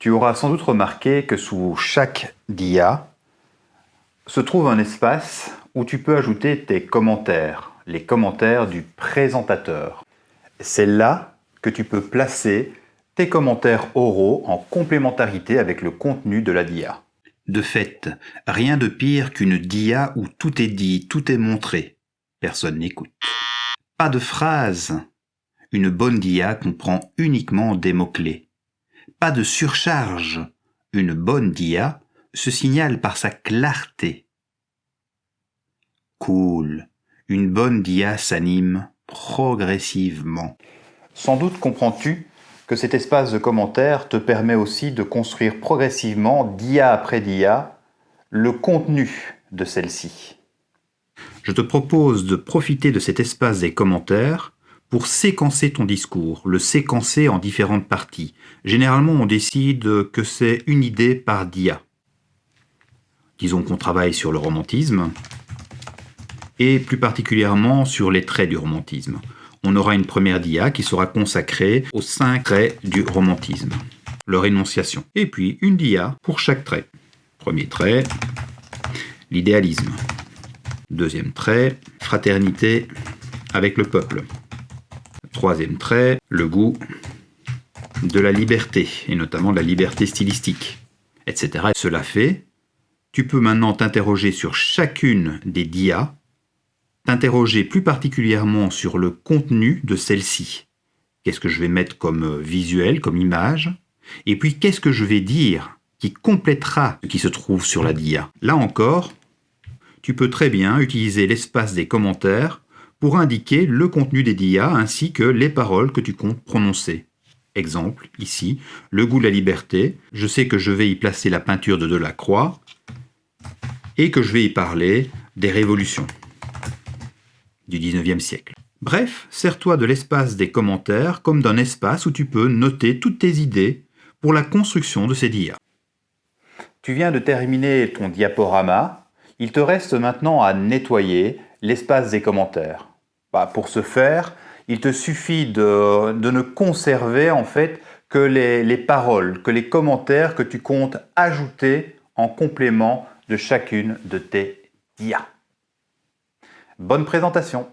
Tu auras sans doute remarqué que sous chaque dia se trouve un espace où tu peux ajouter tes commentaires, les commentaires du présentateur. C'est là que tu peux placer tes commentaires oraux en complémentarité avec le contenu de la dia. De fait, rien de pire qu'une dia où tout est dit, tout est montré. Personne n'écoute. Pas de phrase. Une bonne dia comprend uniquement des mots-clés. Pas de surcharge. Une bonne dia se signale par sa clarté. Cool. Une bonne dia s'anime progressivement. Sans doute comprends-tu que cet espace de commentaires te permet aussi de construire progressivement, dia après dia, le contenu de celle-ci. Je te propose de profiter de cet espace des commentaires pour séquencer ton discours, le séquencer en différentes parties. Généralement, on décide que c'est une idée par dia. Disons qu'on travaille sur le romantisme, et plus particulièrement sur les traits du romantisme. On aura une première dia qui sera consacrée aux 5 traits du romantisme, leur énonciation. Et puis une dia pour chaque trait. Premier trait, l'idéalisme. Deuxième trait, fraternité avec le peuple. Troisième trait, le goût de la liberté, et notamment de la liberté stylistique, etc. Cela fait, tu peux maintenant t'interroger sur chacune des dias, t'interroger plus particulièrement sur le contenu de celle-ci. Qu'est-ce que je vais mettre comme visuel, comme image? Et puis, qu'est-ce que je vais dire qui complétera ce qui se trouve sur la dia? Là encore, tu peux très bien utiliser l'espace des commentaires pour indiquer le contenu des dias ainsi que les paroles que tu comptes prononcer. Exemple, ici, le goût de la liberté. Je sais que je vais y placer la peinture de Delacroix et que je vais y parler des révolutions du 19e siècle. Bref, sers-toi de l'espace des commentaires comme d'un espace où tu peux noter toutes tes idées pour la construction de ces dias. Tu viens de terminer ton diaporama. Il te reste maintenant à nettoyer l'espace des commentaires. Pour ce faire, il te suffit de ne conserver en fait que les paroles, que les commentaires que tu comptes ajouter en complément de chacune de tes dias. Bonne présentation!